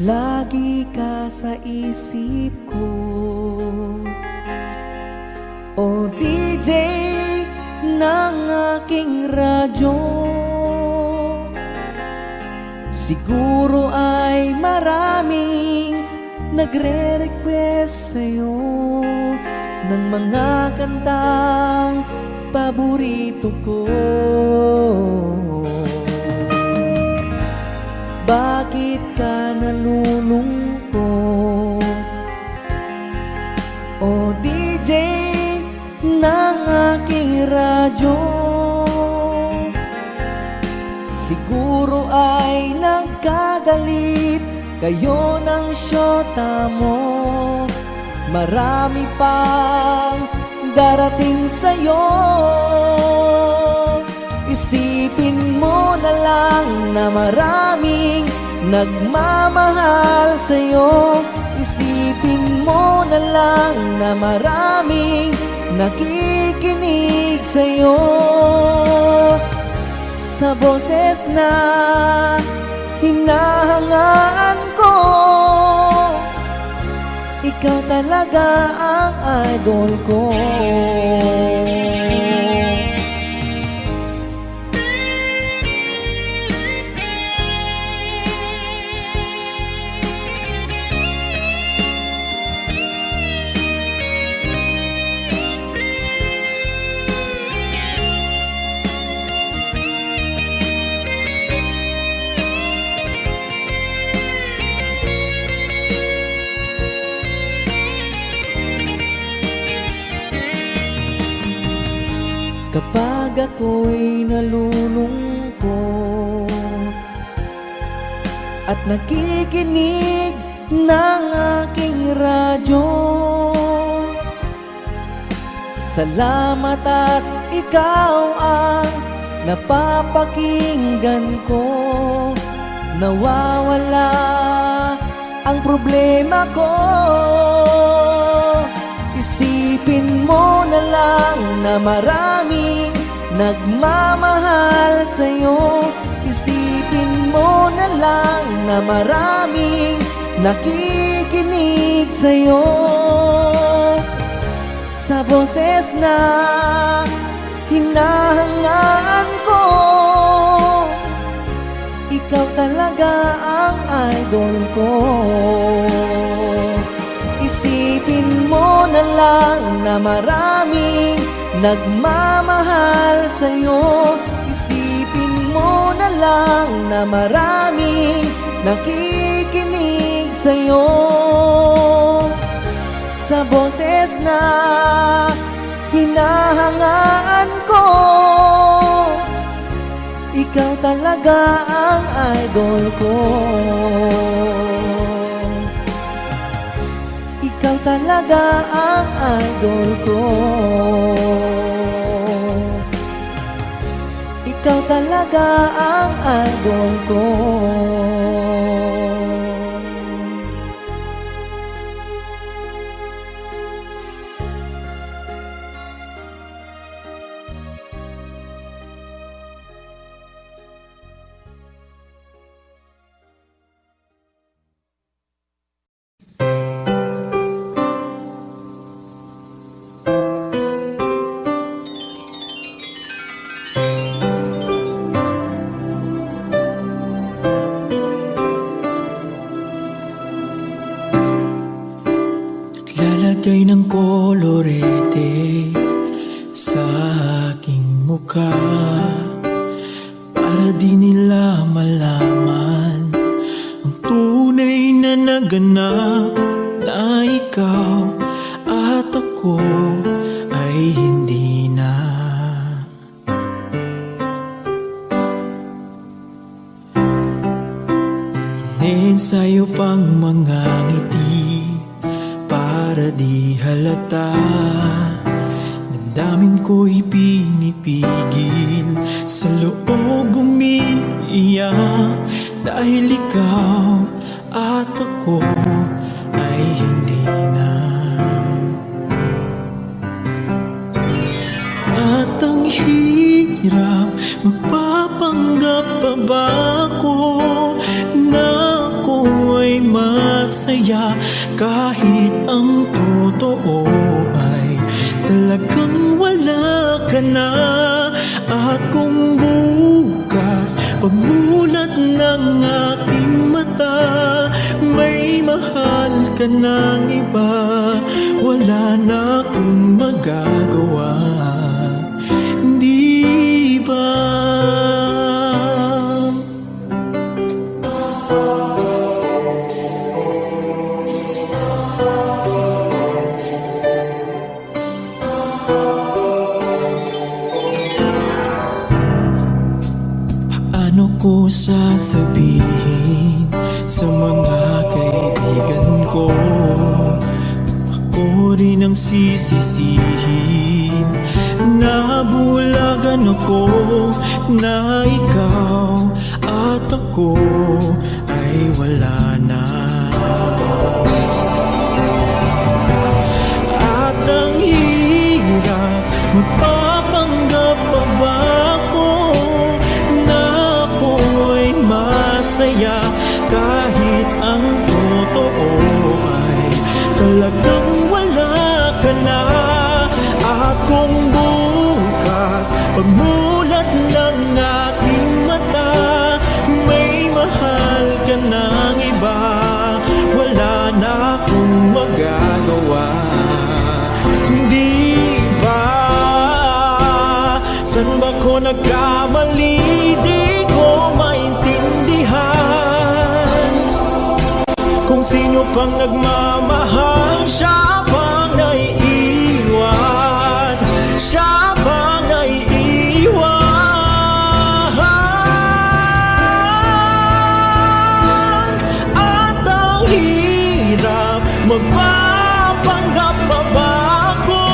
Lagi ka sa isip ko, o DJ ng aking radyo. Siguro ay maraming nagre-request sa'yo ng mga kantang paborito ko. Bakit ka nalulungkot, o DJ ng aking radyo? Siguro ay nagkagalit kayo ng syota mo. Marami pang darating sa'yo. Isipin mo na lang na maraming nagmamahal sa'yo. Isipin mo na lang na maraming nakikinig sa'yo. Sa boses na hinahangaan ko, ikaw talaga ang idol ko. Kapag ako'y nalulungkot at nakikinig ng aking radyo, salamat at ikaw ang napapakinggan ko. Nawawala ang problema ko. Isipin mo na lang na maraming nagmamahal sa'yo. Isipin mo na lang na maraming nakikinig sa'yo. Sa boses na hinahangaan ko, ikaw talaga ang idol ko. Isipin mo na lang na maraming nagmamahal sa'yo. Isipin mo na lang na maraming nakikinig sa'yo. Sa boses na hinahangaan ko, ikaw talaga ang idol ko. Ikaw talaga ang idol ko. Ikaw talaga ang idol ko. Lalagay ng kolorete sa aking mukha para di nila malaman ang tunay na naganap, na ikaw at ako ay hindi na. Ine-ensayo pang mga ngiti para di halata. Damdamin ko'y pinipigil, sa loob umiiyak, dahil ikaw at ako ay hindi na. At ang hirap, magpapanggap pa ba ako na ako ay masaya, kahit ang totoo ay talagang wala ka na. At kung bukas pagmulat ng aking mata, may mahal ka ng iba, wala na akong magagawa, di ba? Paano ko sasabihin sa mga kaibigan ko, ako rin ang sisisihin, nabulagan ako na ikaw at ako ay wala na. At ang hirap, magpapanggap pa ba ako na ako ay masaya, kahit ang totoo ay talagang wala ka na. At kung bukas pagmulat ng aking mata, may mahal ka ng iba, wala na akong magagawa, hindi ba? San ba ko nagkamali? Di ko maintindihan kung sino pang nagmamahal, siya pang naiiwan, siya pang naiiwan. At ang hirap, magpapanggap pa ba ako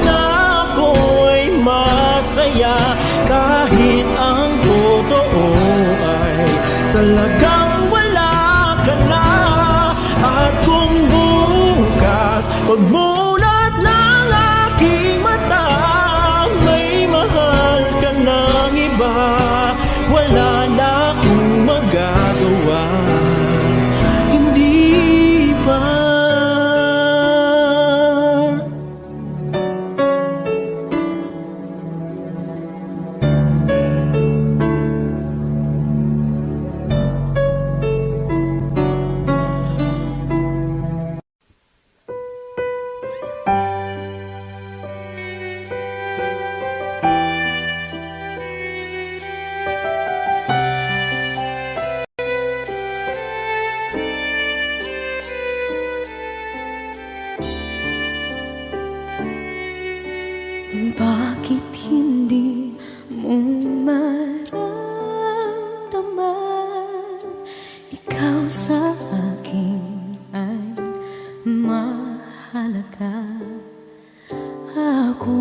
na ako'y masaya, kahit ang totoo ay talagang wala ka na. At kung bukas pagmulat ng aking mata, may mahal ka ng iba, wala na akong magagawa, hindi ba?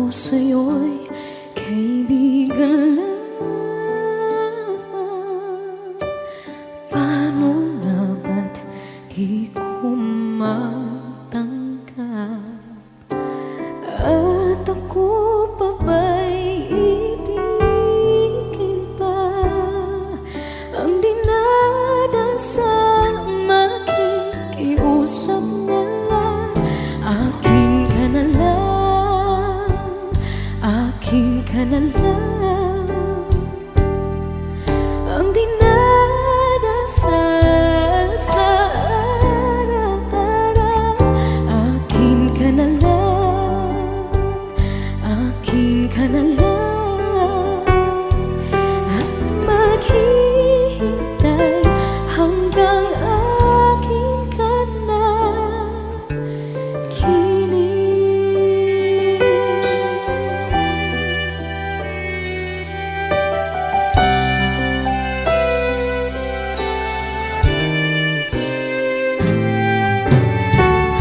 Ako sa'yo'y kaibigan lang. Paano nga ba't di ko matanggap? At ako pa ba'y ibigin pa? Ang dinadasang makikiusap na lang. Akin ka na lang, akin ka na lang. Ang dinadasal sa araw-araw. Akin ka na lang, akin ka na lang. At maghihintay hanggang akin ka na.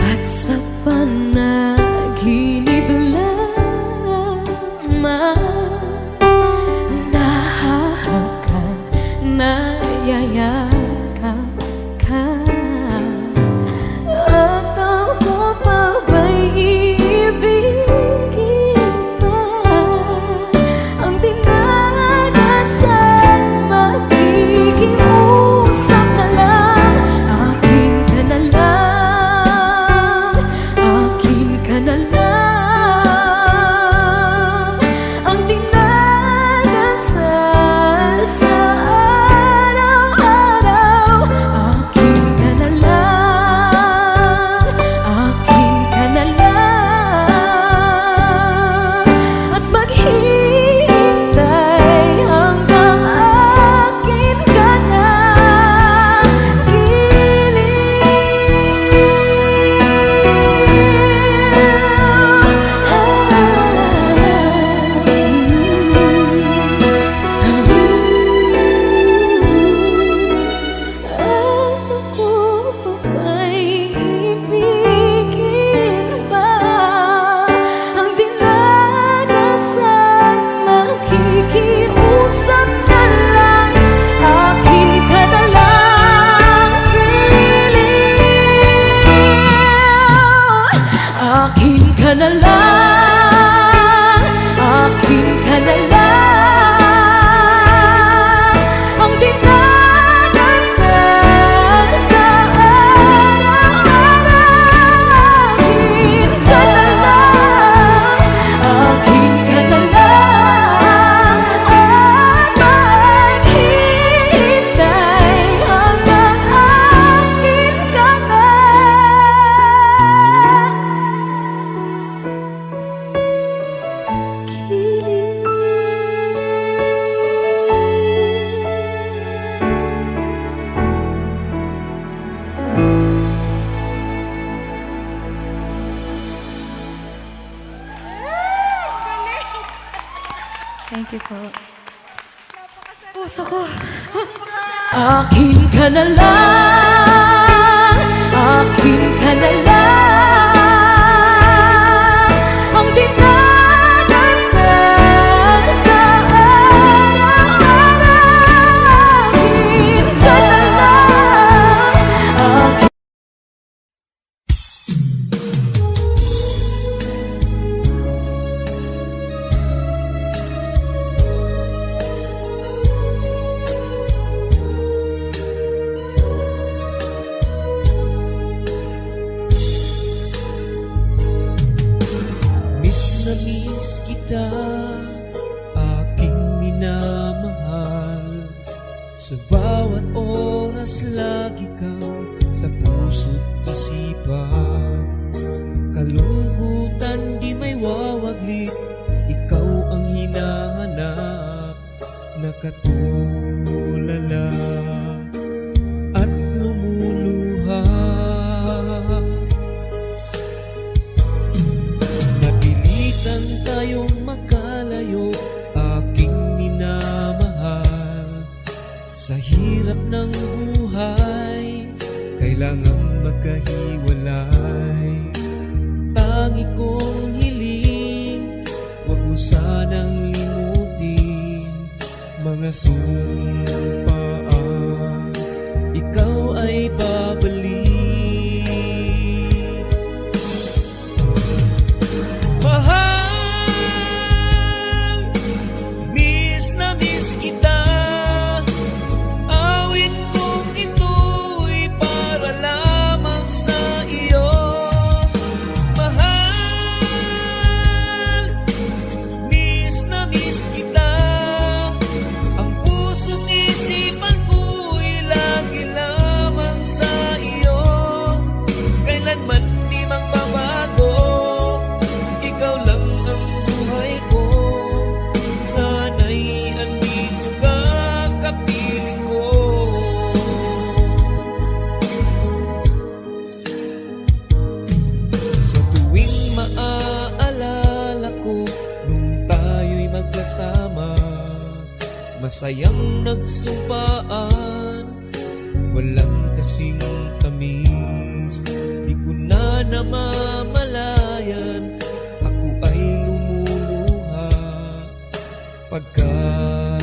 At sa panaginip lamang nahahagan, nayayakap ka. At ako pa ba'y ibigin pa? Ang dinadasang makikiusap na lang. Akin ka na lang, akin ka na lang. Ang dinadasal sa araw-araw. Akin ka na lang, akin ka na lang. At maghihintay hanggang akin ka na. At ako pa ba'y ibigin pa? Ang dinadasal makikiusap na lang. Akin ka na lang, akin ka na lang, akin ka na lang. Ang dinadasal sa araw-araw. Akin ka na lang, akin ka na lang. At maghihintay hanggang akin ka na. Thank you po. Puso ko. Akin ka na lang, akin ka na lang. Ang dinadasal sa araw-araw. Akin ka na lang, akin. Miss na miss kita, aking minamahal. Sa bawat oras lagi kang sa puso't isipan. Kalungkutan di may wawaglit, ikaw ang hinahanap. Nakatulala at lumuluha. Napilitan tayong magkalayo, aking minamahal. Sa hirap ng buhay, kailangang magkahiwalay. Tangi kong hiling, sanang limutin mga sumpaan, ikaw ay babalik. Mahal, miss na miss kita. Awit kong ito'y para lamang sa iyo. Mahal, miss na miss kita. Ang puso't isipan ko'y lagi lamang sa iyo. Kailanman di magbabago, ikaw lang ang buhay ko. Sana'y andito ka, kapiling ko. Sa tuwing maaalala ko nung tayo'y magkasama, masayang nagsumpaan, walang kasing tamis. Di ko na namamalayan, ako ay lumuluha pagkat